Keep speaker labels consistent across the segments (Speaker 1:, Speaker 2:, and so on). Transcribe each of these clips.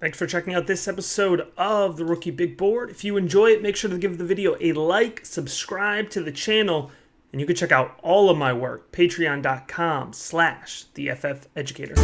Speaker 1: Thanks for checking out this episode of the Rookie Big Board. If you enjoy it, make sure to give the video a like, subscribe to the channel, and you can check out all of my work, patreon.com/theFFeducator.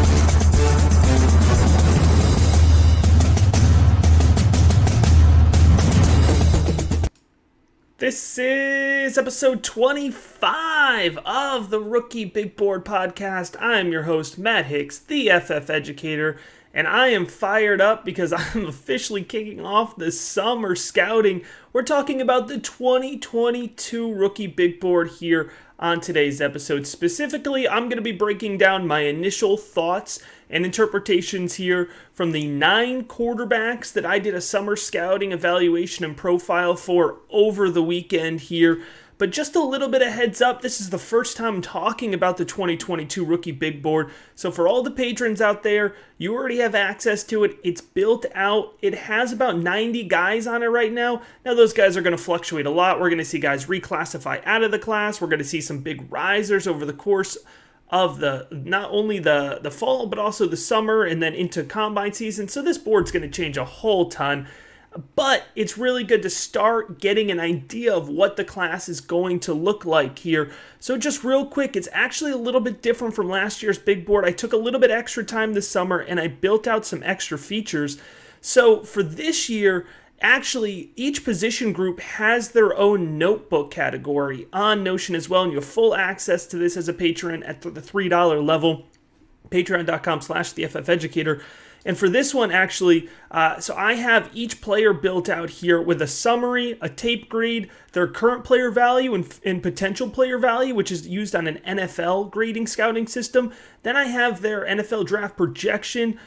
Speaker 1: This is episode 25 of the Rookie Big Board podcast. I'm your host, Matt Hicks, the FF Educator, and I am fired up because I'm officially kicking off the summer scouting. We're talking about the 2022 Rookie Big Board here on today's episode. Specifically, I'm going to be breaking down my initial thoughts and interpretations here from the 9 quarterbacks that I did a summer scouting evaluation and profile for over the weekend here. But just a little bit of heads up, this is the first time I'm talking about the 2022 Rookie Big Board. So for all the patrons out there, you already have access to it. It's built out. It has about 90 guys on it right now. Now those guys are going to fluctuate a lot. We're going to see guys reclassify out of the class. We're going to see some big risers over the course of not only the fall, but also the summer and then into combine season. So this board's going to change a whole ton. But it's really good to start getting an idea of what the class is going to look like here. So just real quick, it's actually a little bit different from last year's big board. I took a little bit extra time this summer and I built out some extra features. So for this year, actually, each position group has their own notebook category on Notion as well. And you have full access to this as a patron at the $3 level, patreon.com/theFFeducator. And for this one, actually, so I have each player built out here with a summary, a tape grade, their current player value, and potential player value, which is used on an NFL grading scouting system. Then I have their NFL draft projection,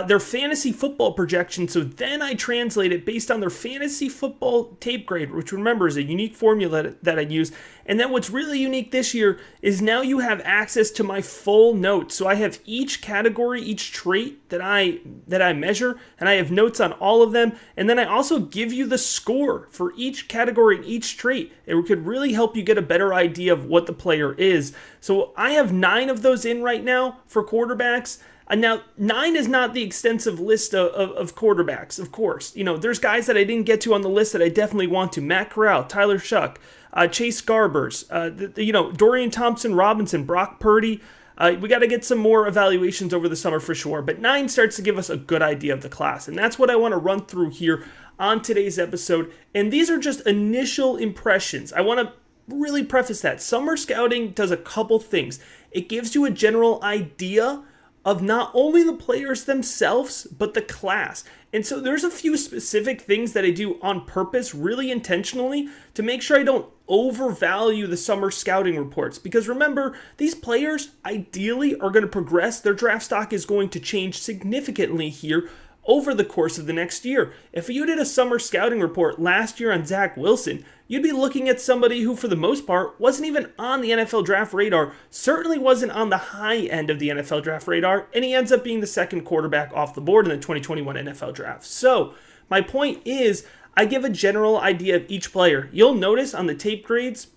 Speaker 1: their fantasy football projection. So then I translate it based on their fantasy football tape grade, which remember is a unique formula that I use. And then what's really unique this year is now you have access to my full notes. So I have each category, each trait that I measure, and I have notes on all of them. And then I also give you the score for each category and each trait. It could really help you get a better idea of what the player is. So I have 9 of those in right now for quarterbacks. And now, 9 is not the extensive list of quarterbacks, of course. You know, there's guys that I didn't get to on the list that I definitely want to. Matt Corral, Tyler Shuck, Chase Garbers, Dorian Thompson-Robinson, Brock Purdy. We got to get some more evaluations over the summer for sure. But 9 starts to give us a good idea of the class. And that's what I want to run through here on today's episode. And these are just initial impressions. I want to really preface that. Summer scouting does a couple things. It gives you a general idea of not only the players themselves, but the class. And so there's a few specific things that I do on purpose, really intentionally, to make sure I don't overvalue the summer scouting reports. Because remember, these players ideally are going to progress. Their draft stock is going to change significantly here over the course of the next year. If you did a summer scouting report last year on Zach Wilson, you'd be looking at somebody who, for the most part, wasn't even on the NFL draft radar, certainly wasn't on the high end of the NFL draft radar, and he ends up being the second quarterback off the board in the 2021 NFL draft. So, my point is, I give a general idea of each player. You'll notice on the tape grades,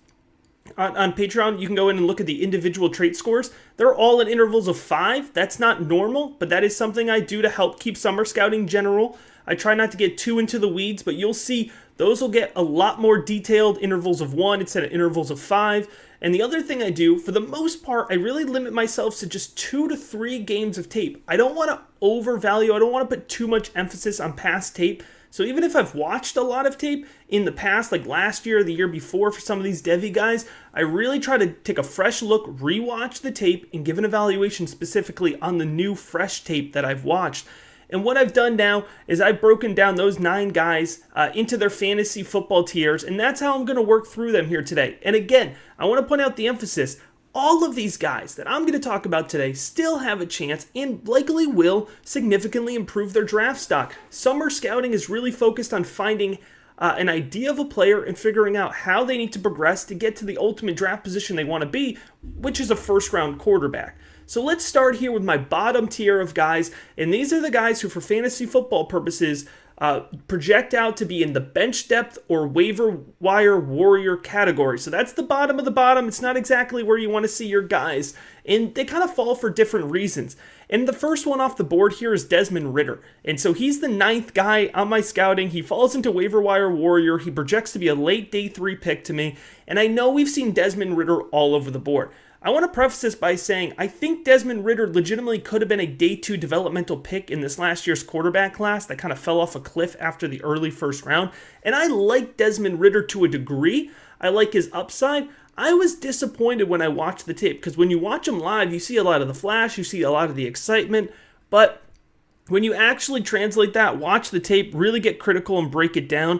Speaker 1: on Patreon, you can go in and look at the individual trait scores. They're all in intervals of 5. That's not normal, but that is something I do to help keep summer scouting general. I try not to get too into the weeds, but you'll see those will get a lot more detailed intervals of 1 instead of intervals of 5. And the other thing I do, for the most part, I really limit myself to just 2 to 3 games of tape. I don't want to overvalue, I don't want to put too much emphasis on past tape. So even if I've watched a lot of tape in the past, like last year or the year before for some of these Devy guys, I really try to take a fresh look, rewatch the tape, and give an evaluation specifically on the new fresh tape that I've watched. And what I've done now is I've broken down those 9 guys into their fantasy football tiers, and that's how I'm going to work through them here today. And again, I want to point out the emphasis. All of these guys that I'm going to talk about today still have a chance and likely will significantly improve their draft stock. Summer scouting is really focused on finding an idea of a player and figuring out how they need to progress to get to the ultimate draft position they want to be, which is a first-round quarterback. So let's start here with my bottom tier of guys, and these are the guys who, for fantasy football purposes, project out to be in the bench depth or waiver wire warrior category. So that's the bottom of the bottom. It's not exactly where you want to see your guys, and they kind of fall for different reasons. And the first one off the board here is Desmond Riddder. And so he's the 9th guy on my scouting. He falls into waiver wire warrior. He projects to be a late day 3 pick to me. And I know we've seen Desmond Riddder all over the board. I want to preface this by saying I think Desmond Riddler legitimately could have been a day 2 developmental pick in this last year's quarterback class that kind of fell off a cliff after the early first round. And I like Desmond Riddler to a degree. I like his upside. I was disappointed when I watched the tape because when you watch him live, you see a lot of the flash, you see a lot of the excitement, but when you actually translate that, watch the tape, really get critical and break it down,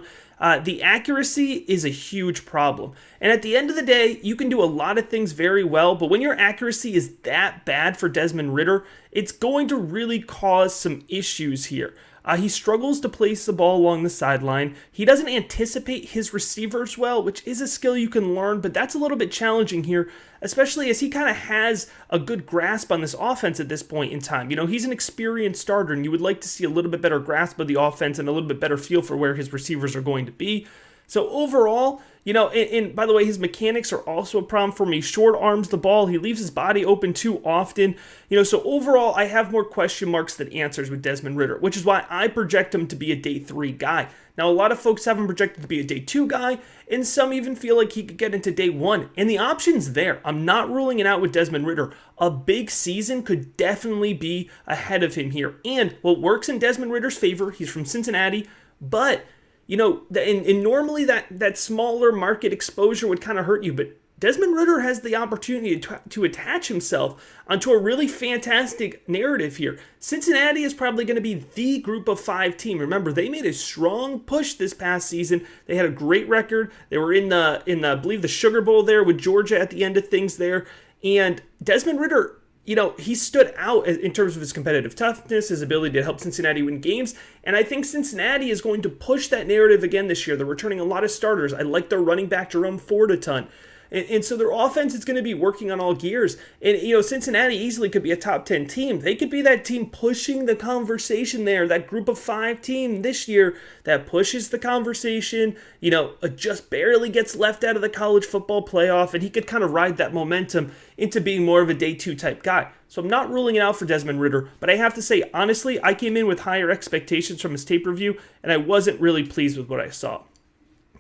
Speaker 1: the accuracy is a huge problem. And at the end of the day, you can do a lot of things very well, but when your accuracy is that bad for Desmond Riddler, it's going to really cause some issues here. He struggles to place the ball along the sideline. He doesn't anticipate his receivers well, which is a skill you can learn, but that's a little bit challenging here, especially as he kind of has a good grasp on this offense at this point in time. You know, he's an experienced starter, and you would like to see a little bit better grasp of the offense and a little bit better feel for where his receivers are going to be. So overall, you know, and by the way, his mechanics are also a problem for me. Short arms the ball. He leaves his body open too often. You know, so overall, I have more question marks than answers with Desmond Riddler, which is why I project him to be a day 3 guy. Now, a lot of folks have him projected to be a day 2 guy, and some even feel like he could get into day 1. And the option's there. I'm not ruling it out with Desmond Riddler. A big season could definitely be ahead of him here. And what works in Desmond Ritter's favor, he's from Cincinnati, but you know, and normally that smaller market exposure would kind of hurt you, but Desmond Riddler has the opportunity to attach himself onto a really fantastic narrative here. Cincinnati is probably going to be the group of 5 team. Remember, they made a strong push this past season. They had a great record. They were in the I believe the Sugar Bowl there with Georgia at the end of things there. And Desmond Riddler, you know, he stood out in terms of his competitive toughness, his ability to help Cincinnati win games, and I think Cincinnati is going to push that narrative again this year. They're returning a lot of starters. I like their running back, Jerome Ford, a ton. And so their offense is going to be working on all gears. And, you know, Cincinnati easily could be a top 10 team. They could be that team pushing the conversation there, that group of 5 team this year that pushes the conversation, you know, just barely gets left out of the college football playoff, and he could kind of ride that momentum into being more of a day 2 type guy. So I'm not ruling it out for Desmond Riddler, but I have to say, honestly, I came in with higher expectations from his tape review, and I wasn't really pleased with what I saw.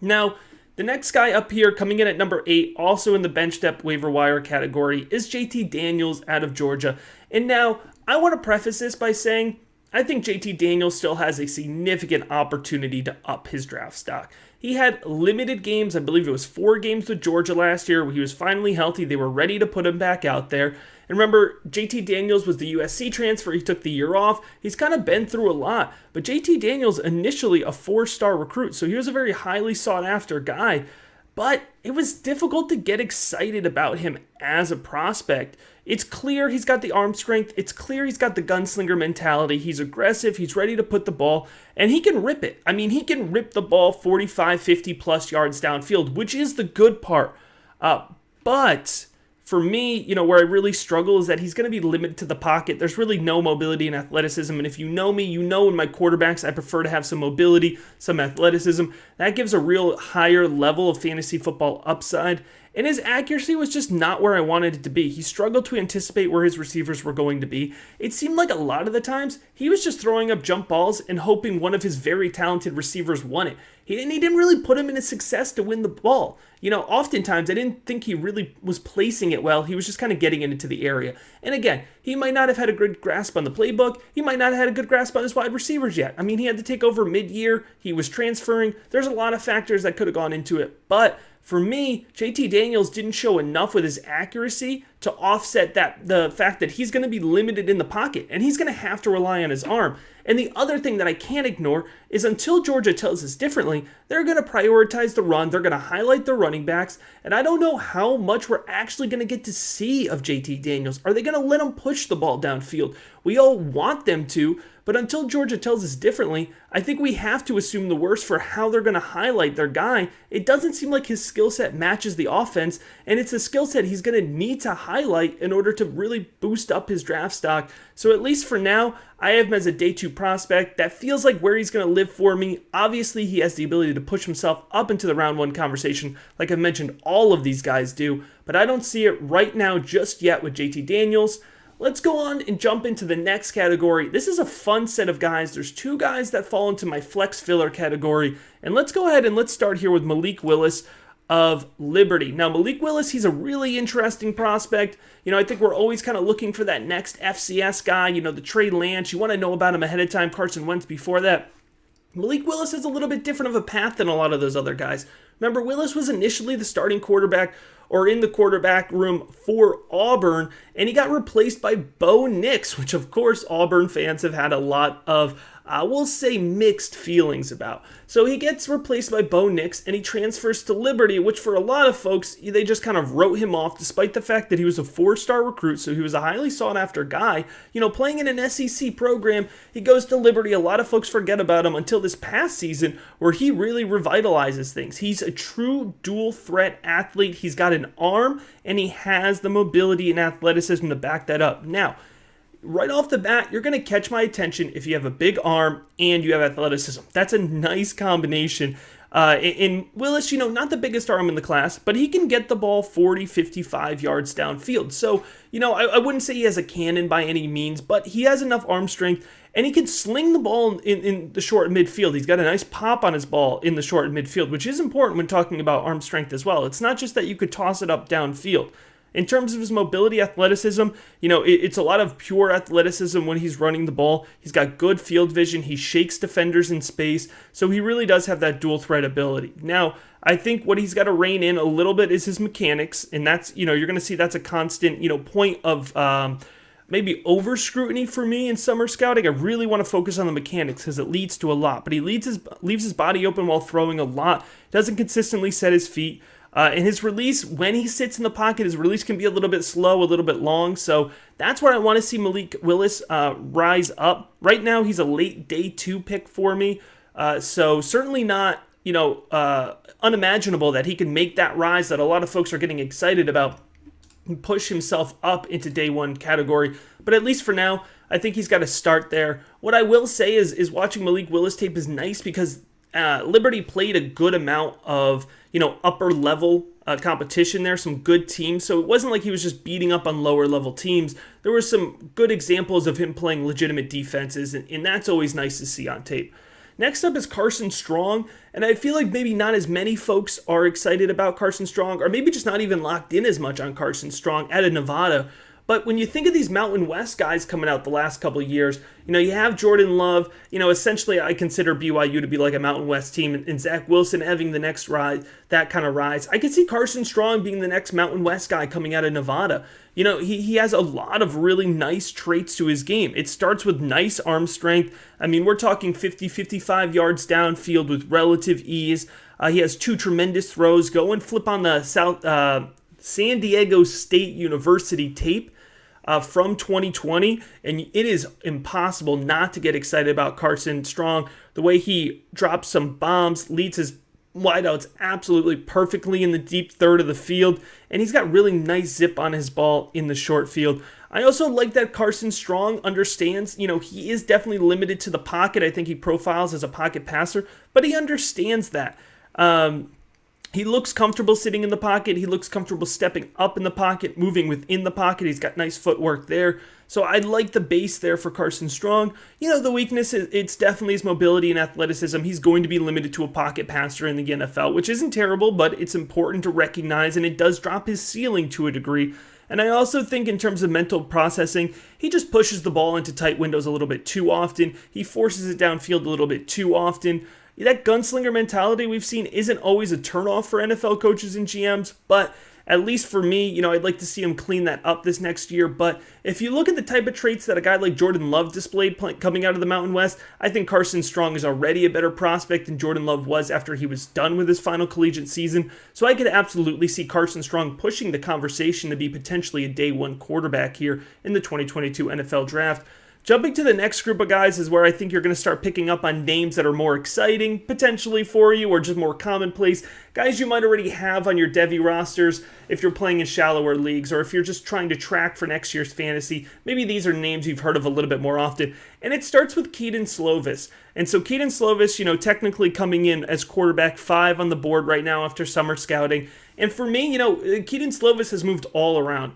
Speaker 1: Now, the next guy up here, coming in at number 8, also in the bench depth waiver wire category, is JT Daniels out of Georgia. And now, I want to preface this by saying, I think JT Daniels still has a significant opportunity to up his draft stock. He had limited games, I believe it was 4 games with Georgia last year, where he was finally healthy. They were ready to put him back out there. And remember, JT Daniels was the USC transfer. He took the year off. He's kind of been through a lot. But JT Daniels, initially a 4-star recruit, so he was a very highly sought-after guy. But it was difficult to get excited about him as a prospect. It's clear he's got the arm strength. It's clear he's got the gunslinger mentality. He's aggressive. He's ready to put the ball, and he can rip it. I mean, he can rip the ball 45, 50-plus yards downfield, which is the good part. But for me, you know, where I really struggle is that he's going to be limited to the pocket. There's really no mobility and athleticism, and if you know me, you know in my quarterbacks, I prefer to have some mobility, some athleticism. That gives a real higher level of fantasy football upside, and his accuracy was just not where I wanted it to be. He struggled to anticipate where his receivers were going to be. It seemed like a lot of the times, he was just throwing up jump balls and hoping one of his very talented receivers won it. He didn't really put him in a success to win the ball. You know, oftentimes I didn't think he really was placing it well. He was just kind of getting it into the area. And again, he might not have had a good grasp on the playbook. He might not have had a good grasp on his wide receivers yet. I mean, he had to take over mid-year. He was transferring. There's a lot of factors that could have gone into it. But for me, JT Daniels didn't show enough with his accuracy to offset the fact that he's going to be limited in the pocket, and he's going to have to rely on his arm. And the other thing that I can't ignore is until Georgia tells us differently, they're going to prioritize the run, they're going to highlight the running backs, and I don't know how much we're actually going to get to see of JT Daniels. Are they going to let him push the ball downfield? We all want them to, but But until Georgia tells us differently, I think we have to assume the worst for how they're going to highlight their guy. It doesn't seem like his skill set matches the offense, and it's a skill set he's going to need to highlight in order to really boost up his draft stock. So at least for now, I have him as a day 2 prospect. That feels like where he's going to live for me. Obviously, he has the ability to push himself up into the round 1 conversation, like I've mentioned all of these guys do, but I don't see it right now just yet with JT Daniels. Let's go on and jump into the next category. This is a fun set of guys. There's 2 guys that fall into my flex filler category. And let's go ahead and let's start here with Malik Willis of Liberty. Now, Malik Willis, he's a really interesting prospect. I think we're always kind of looking for that next FCS guy, the Trey Lance. You want to know about him ahead of time, Carson Wentz before that. Malik Willis is a little bit different of a path than a lot of those other guys. Remember, Willis was initially the starting quarterback or in the quarterback room for Auburn, and he got replaced by Bo Nix, which of course Auburn fans have had a lot of, we'll say, mixed feelings about. So he gets replaced by Bo Nix, and he transfers to Liberty, which for a lot of folks, they just kind of wrote him off, despite the fact that he was a 4-star recruit, so he was a highly sought-after guy. Playing in an SEC program, he goes to Liberty. A lot of folks forget about him until this past season, where he really revitalizes things. He's a true dual-threat athlete. He's got an arm, and he has the mobility and athleticism to back that up. Now, right off the bat, you're going to catch my attention if you have a big arm and you have athleticism. That's a nice combination. In Willis, not the biggest arm in the class, but he can get the ball 40, 55 yards downfield. So, I wouldn't say he has a cannon by any means, but he has enough arm strength, and he can sling the ball in the short midfield. He's got a nice pop on his ball in the short midfield, which is important when talking about arm strength as well. It's not just that you could toss it up downfield. In terms of his mobility, athleticism, it's a lot of pure athleticism when he's running the ball. He's got good field vision. He shakes defenders in space. So he really does have that dual threat ability. Now, I think what he's got to rein in a little bit is his mechanics. And that's, you're going to see that's a constant, point of maybe over scrutiny for me in summer scouting. I really want to focus on the mechanics because it leads to a lot. But he leaves his body open while throwing a lot. Doesn't consistently set his feet. And his release, when he sits in the pocket, his release can be a little bit slow, a little bit long. So that's where I want to see Malik Willis rise up. Right now, he's a late day 2 pick for me. So certainly not, unimaginable that he can make that rise that a lot of folks are getting excited about and push himself up into day 1 category. But at least for now, I think he's got to start there. What I will say is watching Malik Willis tape is nice because Liberty played a good amount of, upper level competition there, some good teams. So it wasn't like he was just beating up on lower level teams. There were some good examples of him playing legitimate defenses, and that's always nice to see on tape. Next up is Carson Strong, and I feel like maybe not as many folks are excited about Carson Strong, or maybe just not even locked in as much on Carson Strong out of Nevada. But when you think of these Mountain West guys coming out the last couple of years, you have Jordan Love. Essentially I consider BYU to be like a Mountain West team, and Zach Wilson having the next rise, that kind of rise. I could see Carson Strong being the next Mountain West guy coming out of Nevada. He has a lot of really nice traits to his game. It starts with nice arm strength. I mean, we're talking 50, 55 yards downfield with relative ease. He has 2 tremendous throws. Go and flip on the San Diego State University tape from 2020, and it is impossible not to get excited about Carson Strong. The way he drops some bombs, leads his wideouts absolutely perfectly in the deep third of the field, and he's got really nice zip on his ball in the short field. I also like that Carson Strong understands, he is definitely limited to the pocket. I think he profiles as a pocket passer, but he understands that. He looks comfortable sitting in the pocket. He looks comfortable stepping up in the pocket, moving within the pocket. He's got nice footwork there. So I like the base there for Carson Strong. The weakness is it's definitely his mobility and athleticism. He's going to be limited to a pocket passer in the NFL, which isn't terrible, but it's important to recognize, and it does drop his ceiling to a degree. And I also think in terms of mental processing, he just pushes the ball into tight windows a little bit too often. He forces it downfield a little bit too often. That gunslinger mentality we've seen isn't always a turnoff for NFL coaches and GMs, but at least for me, I'd like to see him clean that up this next year. But if you look at the type of traits that a guy like Jordan Love displayed coming out of the Mountain West, I think Carson Strong is already a better prospect than Jordan Love was after he was done with his final collegiate season. So I could absolutely see Carson Strong pushing the conversation to be potentially a day 1 quarterback here in the 2022 NFL Draft. Jumping to the next group of guys is where I think you're going to start picking up on names that are more exciting, potentially for you, or just more commonplace. Guys you might already have on your Devy rosters if you're playing in shallower leagues, or if you're just trying to track for next year's fantasy. Maybe these are names you've heard of a little bit more often. And it starts with Keaton Slovis. And so Keaton Slovas, technically coming in as quarterback 5 on the board right now after summer scouting. And for me, Keaton Slovas has moved all around.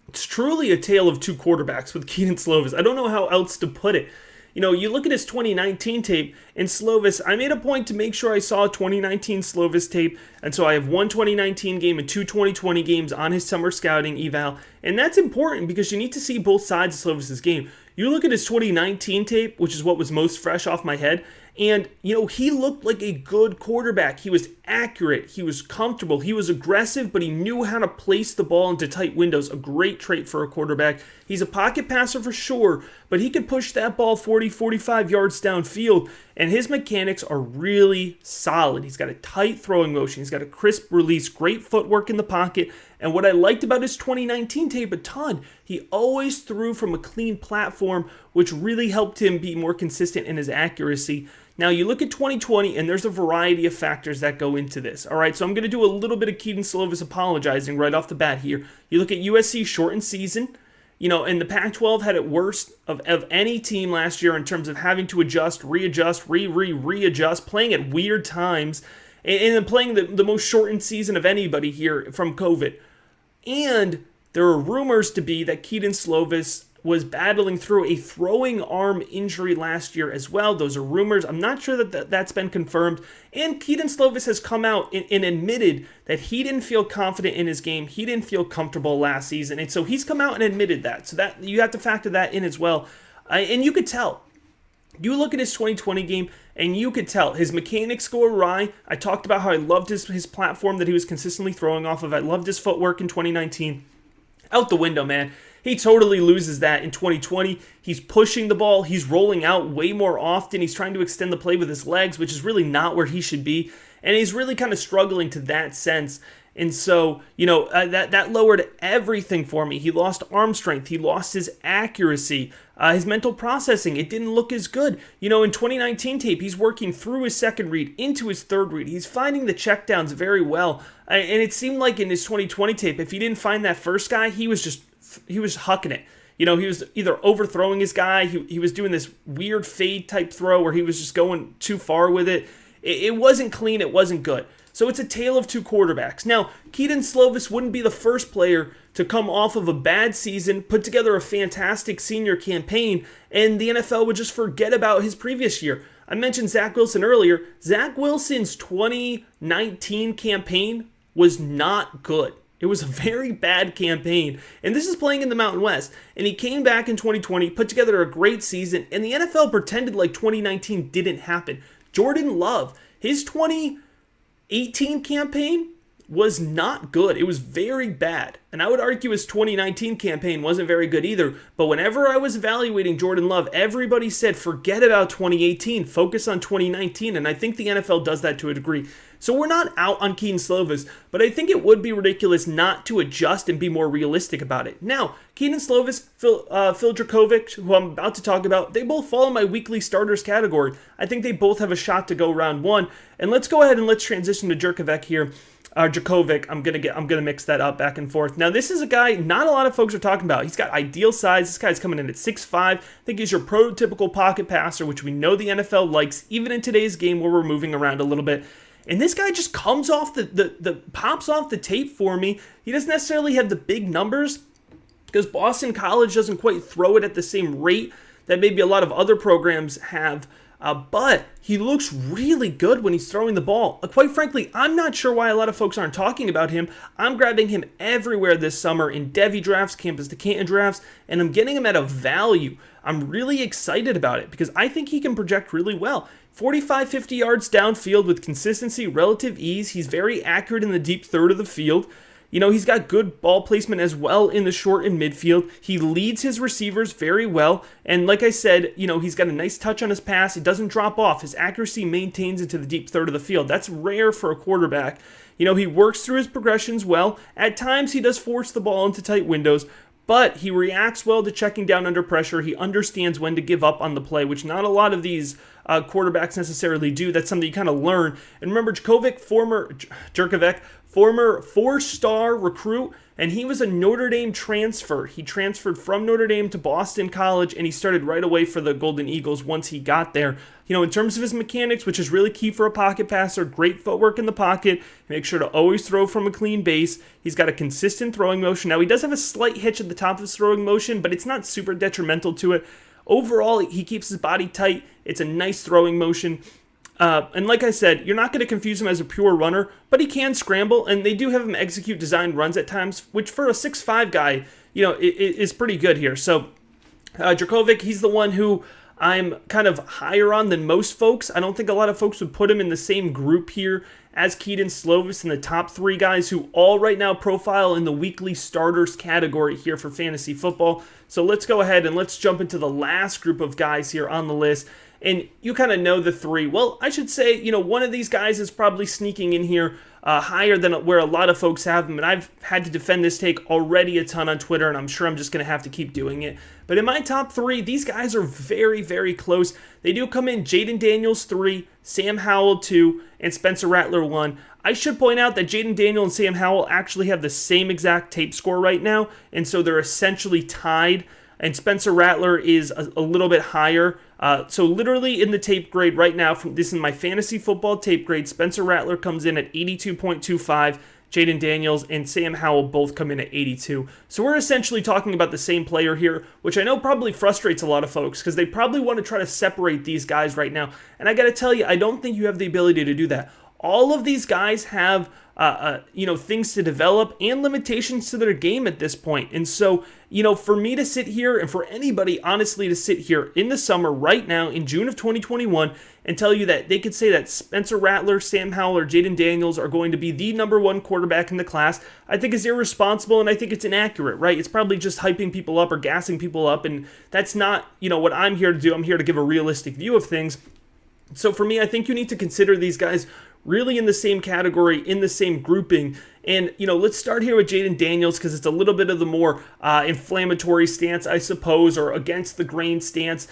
Speaker 1: It's truly a tale of two quarterbacks with Kedon Slovis. I don't know how else to put it. You look at his 2019 tape, and Slovis, I made a point to make sure I saw a 2019 Slovis tape, and so I have one 2019 game and two 2020 games on his summer scouting eval, and that's important because you need to see both sides of Slovis's game. You look at his 2019 tape, which is what was most fresh off my head, and, he looked like a good quarterback. He was accurate, he was comfortable, he was aggressive, but he knew how to place the ball into tight windows, a great trait for a quarterback. He's a pocket passer for sure, but he could push that ball 40, 45 yards downfield, and his mechanics are really solid. He's got a tight throwing motion, he's got a crisp release, great footwork in the pocket, and what I liked about his 2019 tape a ton, he always threw from a clean platform, which really helped him be more consistent in his accuracy. Now, you look at 2020, and there's a variety of factors that go into this. All right, so I'm going to do a little bit of Keaton Slovis apologizing right off the bat here. You look at USC's shortened season, and the Pac-12 had it worst of any team last year in terms of having to adjust, readjust, readjust, playing at weird times, and then playing the most shortened season of anybody here from COVID. And there are rumors to be that Keaton Slovis was battling through a throwing arm injury last year as well. Those are rumors. I'm not sure that's been confirmed. And Keaton Slovis has come out and admitted that he didn't feel confident in his game. He didn't feel comfortable last season. And so he's come out and admitted that. So that you have to factor that in as well. And you could tell. You look at his 2020 game, and you could tell his mechanics go awry. I talked about how I loved his platform that he was consistently throwing off of. I loved his footwork in 2019. Out the window, man. He totally loses that in 2020. He's pushing the ball. He's rolling out way more often. He's trying to extend the play with his legs, which is really not where he should be. And he's really kind of struggling to that sense. And so, that lowered everything for me. He lost arm strength. He lost his accuracy. His mental processing, it didn't look as good. In 2019 tape, he's working through his second read into his third read. He's finding the checkdowns very well. And it seemed like in his 2020 tape, if he didn't find that first guy, he was hucking it. He was either overthrowing his guy, he was doing this weird fade type throw where he was just going too far with it. It wasn't clean, it wasn't good. So it's a tale of two quarterbacks. Now, Keaton Slovis wouldn't be the first player to come off of a bad season, put together a fantastic senior campaign, and the NFL would just forget about his previous year. I mentioned Zach Wilson earlier. Zach Wilson's 2019 campaign was not good. It was a very bad campaign, and this is playing in the Mountain West. And he came back in 2020, put together a great season, and the NFL pretended like 2019 didn't happen. Jordan Love, his 2018 campaign was not good. It was very bad. And I would argue his 2019 campaign wasn't very good either. But whenever I was evaluating Jordan Love, everybody said, forget about 2018, focus on 2019. And I think the NFL does that to a degree. So we're not out on Keaton Slovis, but I think it would be ridiculous not to adjust and be more realistic about it. Now, Keaton Slovis, Phil Jurkovec, who I'm about to talk about, they both fall in my weekly starters category. I think they both have a shot to go round one. And let's go ahead and let's transition to Jurkovec here. Jurkovec, I'm gonna mix that up back and forth. Now, this is a guy not a lot of folks are talking about. He's got ideal size. This guy's coming in at 6'5". I think he's your prototypical pocket passer, which we know the NFL likes, even in today's game where we're moving around a little bit. And this guy just comes off pops off the tape for me. He doesn't necessarily have the big numbers because Boston College doesn't quite throw it at the same rate that maybe a lot of other programs have. But he looks really good when he's throwing the ball. Quite frankly, I'm not sure why a lot of folks aren't talking about him. I'm grabbing him everywhere this summer in Devy drafts, Campus to Canton drafts, and I'm getting him at a value. I'm really excited about it because I think he can project really well. 45, 50 yards downfield with consistency, relative ease. He's very accurate in the deep third of the field. He's got good ball placement as well in the short and midfield. He leads his receivers very well. And like I said, he's got a nice touch on his pass. It doesn't drop off. His accuracy maintains into the deep third of the field. That's rare for a quarterback. He works through his progressions well. At times, he does force the ball into tight windows. but he reacts well to checking down under pressure. He understands when to give up on the play, which not a lot of these quarterbacks necessarily do. That's something you kind of learn. And remember, Jurkovec, former 4-star recruit, and he was a Notre Dame transfer. He transferred from Notre Dame to Boston College, and he started right away for the Golden Eagles once he got there. In terms of his mechanics, which is really key for a pocket passer, great footwork in the pocket, make sure to always throw from a clean base. He's got a consistent throwing motion. Now, he does have a slight hitch at the top of his throwing motion, but it's not super detrimental to it. Overall, he keeps his body tight. It's a nice throwing motion. And like I said, you're not going to confuse him as a pure runner, but he can scramble, and they do have him execute designed runs at times, which for a 6'5 guy, is pretty good here. So, Jurkovec, he's the one who I'm kind of higher on than most folks. I don't think a lot of folks would put him in the same group here as Keaton Slovis in the top 3 guys who all right now profile in the weekly starters category here for fantasy football. So let's go ahead and let's jump into the last group of guys here on the list. And you kind of know the 3. Well, I should say, one of these guys is probably sneaking in here higher than where a lot of folks have him. And I've had to defend this take already a ton on Twitter, and I'm sure I'm just going to have to keep doing it. But in my top 3, these guys are very, very close. They do come in Jayden Daniels 3, Sam Howell 2, and Spencer Rattler 1. I should point out that Jayden Daniels and Sam Howell actually have the same exact tape score right now, and so they're essentially tied. And Spencer Rattler is a little bit higher. So literally in the tape grade right now, this is my fantasy football tape grade, Spencer Rattler comes in at 82.25, Jayden Daniels and Sam Howell both come in at 82. So we're essentially talking about the same player here, which I know probably frustrates a lot of folks because they probably want to try to separate these guys right now. And I got to tell you, I don't think you have the ability to do that. All of these guys have things to develop and limitations to their game at this point. And so, for me to sit here and for anybody, honestly, to sit here in the summer right now in June of 2021 and tell you that they could say that Spencer Rattler, Sam Howell, or Jayden Daniels are going to be the number 1 quarterback in the class, I think is irresponsible and I think it's inaccurate, right? It's probably just hyping people up or gassing people up, and that's not, what I'm here to do. I'm here to give a realistic view of things. So for me, I think you need to consider these guys really in the same category, in the same grouping. And, let's start here with Jayden Daniels because it's a little bit of the more inflammatory stance, I suppose, or against the grain stance.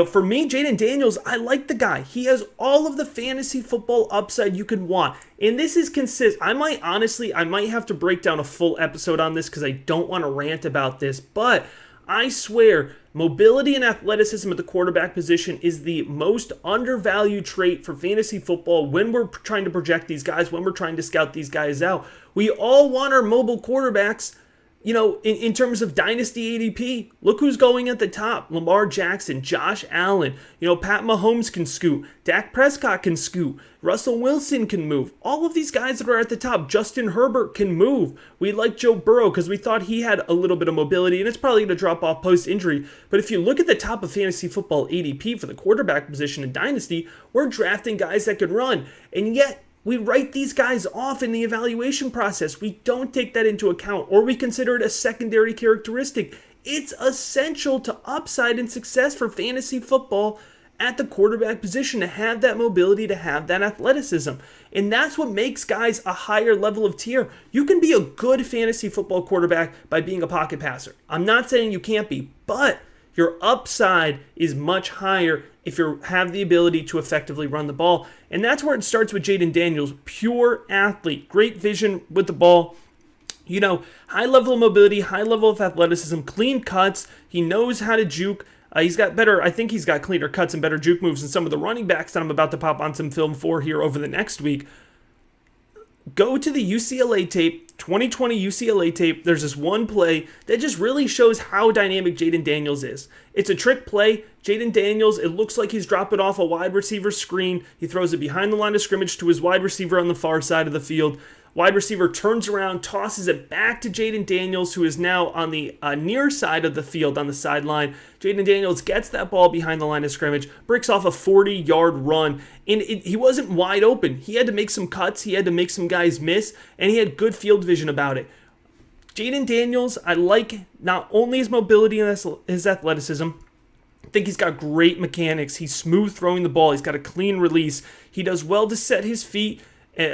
Speaker 1: For me, Jayden Daniels, I like the guy. He has all of the fantasy football upside you could want. And this is consistent. I might have to break down a full episode on this because I don't want to rant about this, but I swear, mobility and athleticism at the quarterback position is the most undervalued trait for fantasy football when we're trying to project these guys, when we're trying to scout these guys out. We all want our mobile quarterbacks, in terms of dynasty ADP. Look who's going at the top. Lamar Jackson, Josh Allen, Pat Mahomes can scoot. Dak Prescott can scoot. Russell Wilson can move. All of these guys that are at the top, Justin Herbert can move. We like Joe Burrow because we thought he had a little bit of mobility, and it's probably going to drop off post-injury. But if you look at the top of fantasy football ADP for the quarterback position in dynasty, we're drafting guys that can run. And yet, we write these guys off in the evaluation process. We don't take that into account, or we consider it a secondary characteristic. It's essential to upside and success for fantasy football at the quarterback position to have that mobility, to have that athleticism. And that's what makes guys a higher level of tier. You can be a good fantasy football quarterback by being a pocket passer. I'm not saying you can't be, but your upside is much higher if you have the ability to effectively run the ball. And that's where it starts with Jayden Daniels. Pure athlete, great vision with the ball. High level of mobility, high level of athleticism, clean cuts. He knows how to juke. I think he's got cleaner cuts and better juke moves than some of the running backs that I'm about to pop on some film for here over the next week. Go to the UCLA tape, 2020 UCLA tape. There's this one play that just really shows how dynamic Jayden Daniels is. It's a trick play. Jayden Daniels, it looks like he's dropping off a wide receiver screen. He throws it behind the line of scrimmage to his wide receiver on the far side of the field. Wide receiver turns around, tosses it back to Jayden Daniels, who is now on the near side of the field on the sideline. Jayden Daniels gets that ball behind the line of scrimmage, breaks off a 40-yard run, and he wasn't wide open. He had to make some cuts, he had to make some guys miss, and he had good field vision about it. Jayden Daniels, I like not only his mobility and his athleticism, I think he's got great mechanics. He's smooth throwing the ball. He's got a clean release. He does well to set his feet. While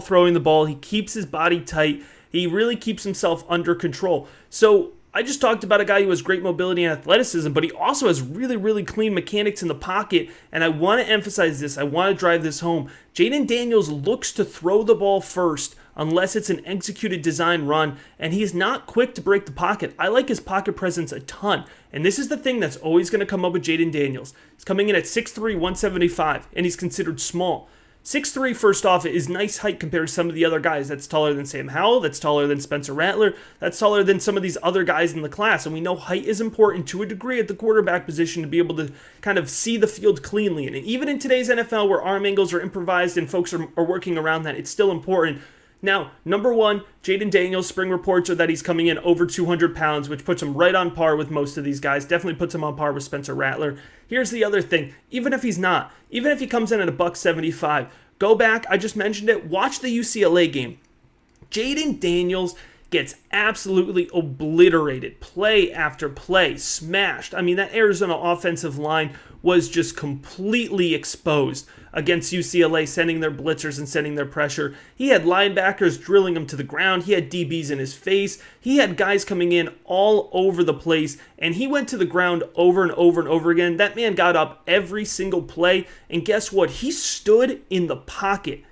Speaker 1: throwing the ball. He keeps his body tight, He really keeps himself under control. So I just talked about a guy who has great mobility and athleticism, but he also has really, really clean mechanics in the pocket, and I want to emphasize this. I want to drive this home. Jayden Daniels looks to throw the ball first unless it's an executed design run, and he's not quick to break the pocket. I like his pocket presence a ton, and this is the thing that's always going to come up with Jayden Daniels. He's coming in at 6'3", 175, and he's considered small. 6'3", first off, is nice height compared to some of the other guys. That's taller than Sam Howell, that's taller than Spencer Rattler, that's taller than some of these other guys in the class. And we know height is important to a degree at the quarterback position to be able to kind of see the field cleanly. And even in today's NFL where arm angles are improvised and folks are working around that, it's still important. Now, number one, Jayden Daniels' spring reports are that he's coming in over 200 pounds, which puts him right on par with most of these guys. Definitely puts him on par with Spencer Rattler. Here's the other thing. Even if he's not, even if he comes in at $175, go back, I just mentioned it, watch the UCLA game. Jayden Daniels gets absolutely obliterated. Play after play, smashed. I mean, that Arizona offensive line was just completely exposed against UCLA, sending their blitzers and sending their pressure. He had linebackers drilling him to the ground. He had DBs in his face. He had guys coming in all over the place, and he went to the ground over and over and over again. That man got up every single play, and guess what? He stood in the pocket.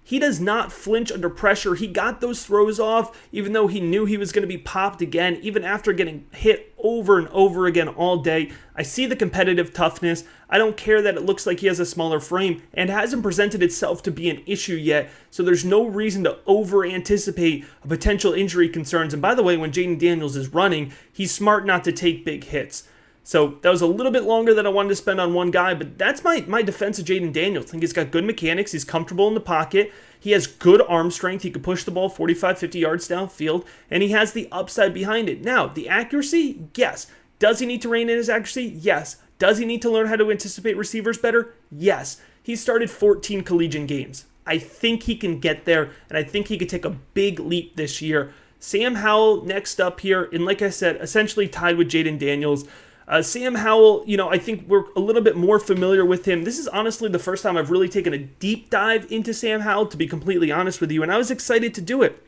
Speaker 1: He does not flinch under pressure. He got those throws off, even though he knew he was going to be popped again, even after getting hit over and over again all day. I see the competitive toughness. I don't care that it looks like he has a smaller frame and hasn't presented itself to be an issue yet, so there's no reason to over-anticipate potential injury concerns. And by the way, when Jayden Daniels is running, he's smart not to take big hits. So that was a little bit longer than I wanted to spend on one guy, but that's my defense of Jayden Daniels. I think he's got good mechanics. He's comfortable in the pocket. He has good arm strength. He can push the ball 45, 50 yards downfield, and he has the upside behind it. Now, the accuracy, yes. Does he need to rein in his accuracy? Yes. Does he need to learn how to anticipate receivers better? Yes. He started 14 collegiate games. I think he can get there, and I think he could take a big leap this year. Sam Howell next up here, and like I said, essentially tied with Jayden Daniels. Sam Howell, I think we're a little bit more familiar with him. This is honestly the first time I've really taken a deep dive into Sam Howell, to be completely honest with you, and I was excited to do it.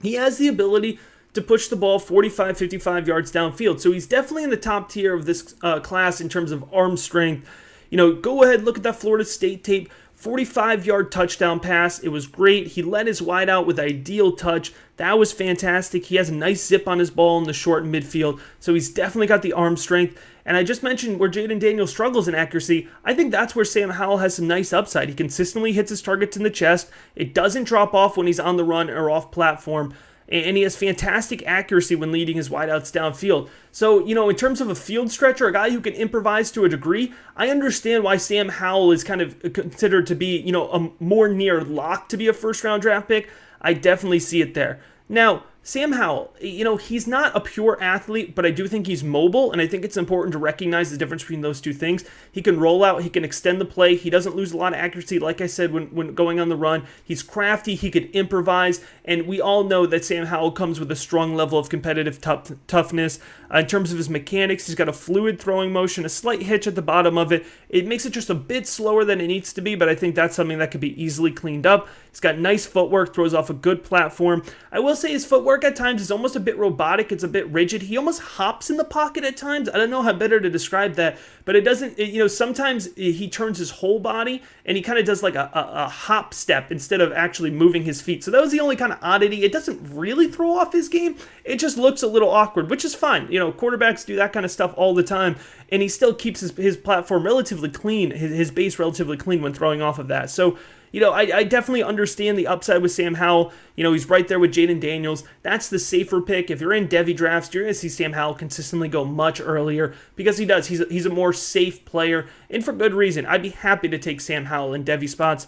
Speaker 1: He has the ability to push the ball 45, 55 yards downfield, so he's definitely in the top tier of this class in terms of arm strength. Go ahead, look at that Florida State tape. 45-yard touchdown pass. It was great. He led his wide out with ideal touch. That was fantastic. He has a nice zip on his ball in the short midfield, so he's definitely got the arm strength. And I just mentioned where Jayden Daniels struggles in accuracy. I think that's where Sam Howell has some nice upside. He consistently hits his targets in the chest. It doesn't drop off when he's on the run or off platform. And he has fantastic accuracy when leading his wideouts downfield. So, in terms of a field stretcher, a guy who can improvise to a degree, I understand why Sam Howell is kind of considered to be, a more near lock to be a first-round draft pick. I definitely see it there. Now, Sam Howell, he's not a pure athlete, but I do think he's mobile, and I think it's important to recognize the difference between those two things. He can roll out, he can extend the play, he doesn't lose a lot of accuracy, like I said, when going on the run. He's crafty, he could improvise, and we all know that Sam Howell comes with a strong level of competitive toughness. In terms of his mechanics, he's got a fluid throwing motion, a slight hitch at the bottom of it. It makes it just a bit slower than it needs to be, but I think that's something that could be easily cleaned up. He's got nice footwork, throws off a good platform. I will say his footwork at times is almost a bit robotic. It's a bit rigid. He almost hops in the pocket at times. I don't know how better to describe that, but it doesn't, sometimes he turns his whole body and he kind of does like a hop step instead of actually moving his feet. So that was the only kind of oddity. It doesn't really throw off his game. It just looks a little awkward, which is fine. Quarterbacks do that kind of stuff all the time, and he still keeps his platform relatively clean, his base relatively clean when throwing off of that. So, I definitely understand the upside with Sam Howell. He's right there with Jayden Daniels. That's the safer pick. If you're in Devy drafts, you're going to see Sam Howell consistently go much earlier because he does. He's a more safe player, and for good reason. I'd be happy to take Sam Howell in Devy spots.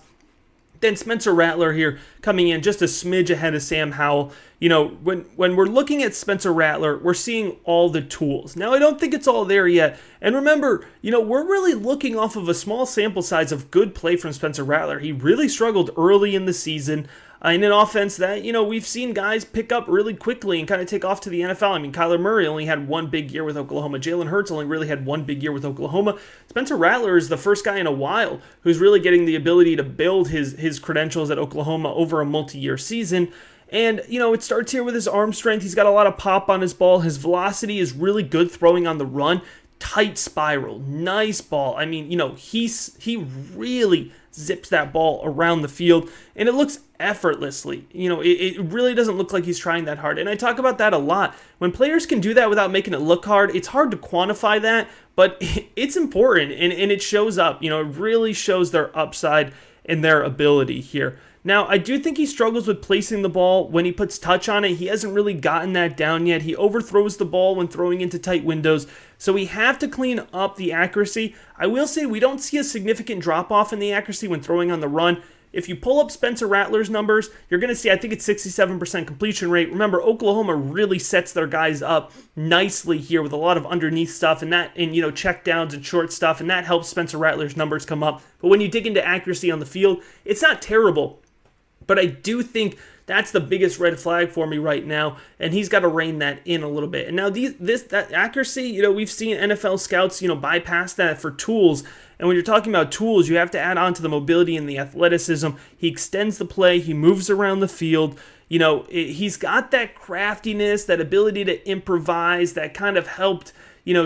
Speaker 1: Then Spencer Rattler here coming in just a smidge ahead of Sam Howell. When we're looking at Spencer Rattler, we're seeing all the tools. Now, I don't think it's all there yet. And remember, we're really looking off of a small sample size of good play from Spencer Rattler. He really struggled early in the season in an offense that, we've seen guys pick up really quickly and kind of take off to the NFL. I mean, Kyler Murray only had one big year with Oklahoma. Jalen Hurts only really had one big year with Oklahoma. Spencer Rattler is the first guy in a while who's really getting the ability to build his credentials at Oklahoma over a multi-year season. And, it starts here with his arm strength. He's got a lot of pop on his ball. His velocity is really good throwing on the run. Tight spiral. Nice ball. I mean, he really zips that ball around the field, and it looks effortlessly. It really doesn't look like he's trying that hard. And I talk about that a lot. When players can do that without making it look hard, it's hard to quantify that, but it's important, and it shows up. It really shows their upside and their ability here. Now, I do think he struggles with placing the ball when he puts touch on it. He hasn't really gotten that down yet. He overthrows the ball when throwing into tight windows, so we have to clean up the accuracy. I will say we don't see a significant drop-off in the accuracy when throwing on the run. If you pull up Spencer Rattler's numbers, you're going to see, I think it's 67% completion rate. Remember, Oklahoma really sets their guys up nicely here with a lot of underneath stuff and check downs and short stuff, and that helps Spencer Rattler's numbers come up. But when you dig into accuracy on the field, it's not terrible. But I do think that's the biggest red flag for me right now, and he's got to rein that in a little bit. And now that accuracy, we've seen NFL scouts, bypass that for tools. And when you're talking about tools, you have to add on to the mobility and the athleticism. He extends the play. He moves around the field. He's got that craftiness, that ability to improvise that kind of helped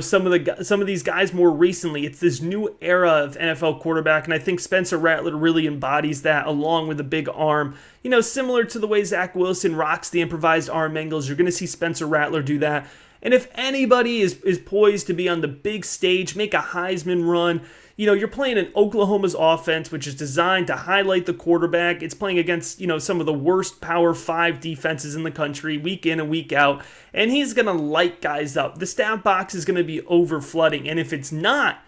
Speaker 1: some of these guys more recently. It's this new era of NFL quarterback, and I think Spencer Rattler really embodies that along with a big arm. Similar to the way Zach Wilson rocks the improvised arm angles, you're going to see Spencer Rattler do that. And if anybody is poised to be on the big stage, make a Heisman run, you're playing in Oklahoma's offense, which is designed to highlight the quarterback. It's playing against, some of the worst Power 5 defenses in the country, week in and week out. And he's going to light guys up. The stat box is going to be over flooding. And if it's not,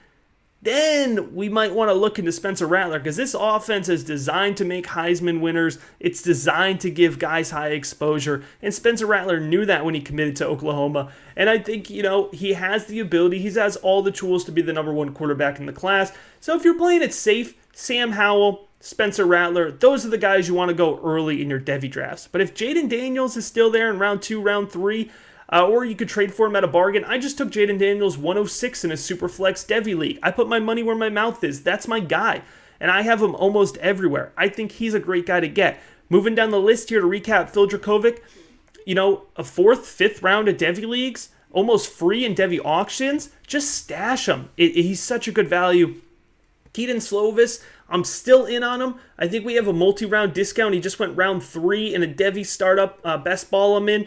Speaker 1: then we might want to look into Spencer Rattler, because this offense is designed to make Heisman winners. It's designed to give guys high exposure, and Spencer Rattler knew that when he committed to Oklahoma. And I think, he has the ability, he has all the tools to be the number one quarterback in the class. So if you're playing it safe, Sam Howell, Spencer Rattler, those are the guys you want to go early in your Devy drafts. But if Jayden Daniels is still there in round 2, round 3, or you could trade for him at a bargain. I just took Jayden Daniels 106 in a Superflex Devy League. I put my money where my mouth is. That's my guy. And I have him almost everywhere. I think he's a great guy to get. Moving down the list here to recap, Phil Jurkovec, a 4th, 5th round of Devy Leagues, almost free in Devy auctions. Just stash him. He's such a good value. Keaton Slovis, I'm still in on him. I think we have a multi-round discount. He just went round 3 in a Devy startup best ball I'm in.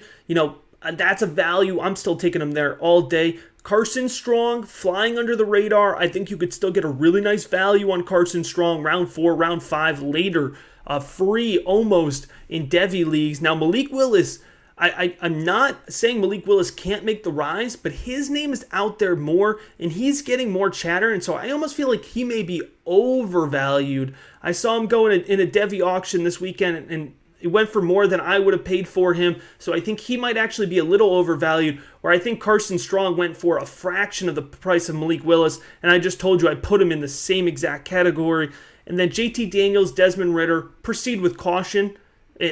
Speaker 1: That's a value. I'm still taking him there all day. Carson Strong, flying under the radar. I think you could still get a really nice value on Carson Strong, round 4, round 5, later. Free almost in Devy leagues. Now, Malik Willis, I'm not saying Malik Willis can't make the rise, but his name is out there more, and he's getting more chatter, and so I almost feel like he may be overvalued. I saw him go in a Devy auction this weekend, and it went for more than I would have paid for him, so I think he might actually be a little overvalued, where I think Carson Strong went for a fraction of the price of Malik Willis, and I just told you I put him in the same exact category. And then JT Daniels, Desmond Riddder, proceed with caution.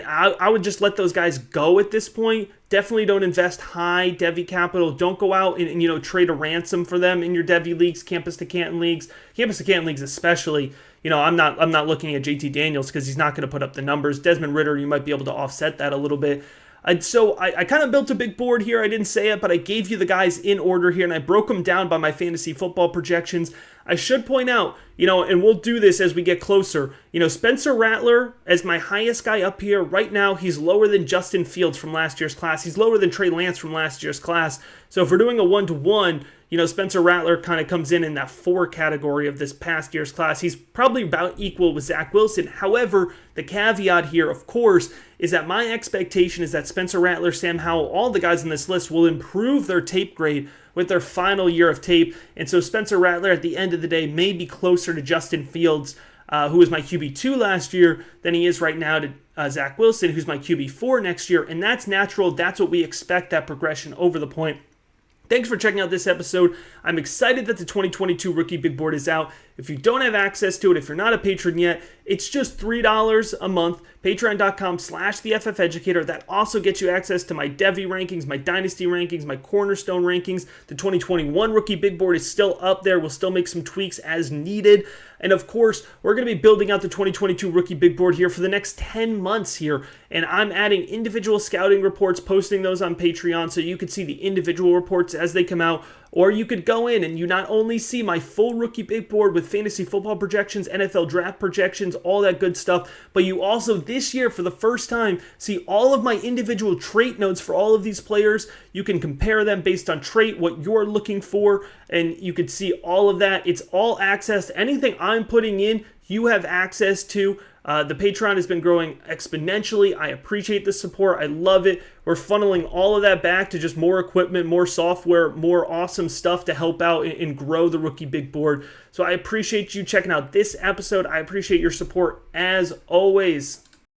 Speaker 1: I would just let those guys go at this point. Definitely don't invest high Devy capital. Don't go out and trade a ransom for them in your Devy leagues, campus to Canton leagues. Campus to Canton leagues especially. I'm not looking at JT Daniels because he's not going to put up the numbers. Desmond Riddder, you might be able to offset that a little bit. So I kind of built a big board here. I didn't say it, but I gave you the guys in order here, and I broke them down by my fantasy football projections. I should point out, and we'll do this as we get closer, Spencer Rattler as my highest guy up here. Right now, he's lower than Justin Fields from last year's class. He's lower than Trey Lance from last year's class. So if we're doing a 1-to-1, Spencer Rattler kind of comes in that 4 category of this past year's class. He's probably about equal with Zach Wilson. However, the caveat here, of course, is that my expectation is that Spencer Rattler, Sam Howell, all the guys on this list will improve their tape grade with their final year of tape. And so Spencer Rattler, at the end of the day, may be closer to Justin Fields, who was my QB2 last year, than he is right now to Zach Wilson, who's my QB4 next year. And that's natural. That's what we expect, that progression over the point. Thanks for checking out this episode. I'm excited that the 2022 Rookie Big Board is out. If you don't have access to it, if you're not a patron yet, it's just $3 a month, patreon.com/theFFeducator. That also gets you access to my Devy rankings, my Dynasty rankings, my Cornerstone rankings. The 2021 Rookie Big Board is still up there. We'll still make some tweaks as needed. And of course, we're going to be building out the 2022 Rookie Big Board here for the next 10 months here. And I'm adding individual scouting reports, posting those on Patreon so you can see the individual reports as they come out. Or you could go in and you not only see my full Rookie Big Board with fantasy football projections, NFL draft projections, all that good stuff, but you also this year for the first time see all of my individual trait notes for all of these players. You can compare them based on trait, what you're looking for, and you can see all of that. It's all access. Anything I'm putting in, you have access to. The Patreon has been growing exponentially. I appreciate the support. I love it. We're funneling all of that back to just more equipment, more software, more awesome stuff to help out and grow the Rookie Big Board. So I appreciate you checking out this episode. I appreciate your support as always.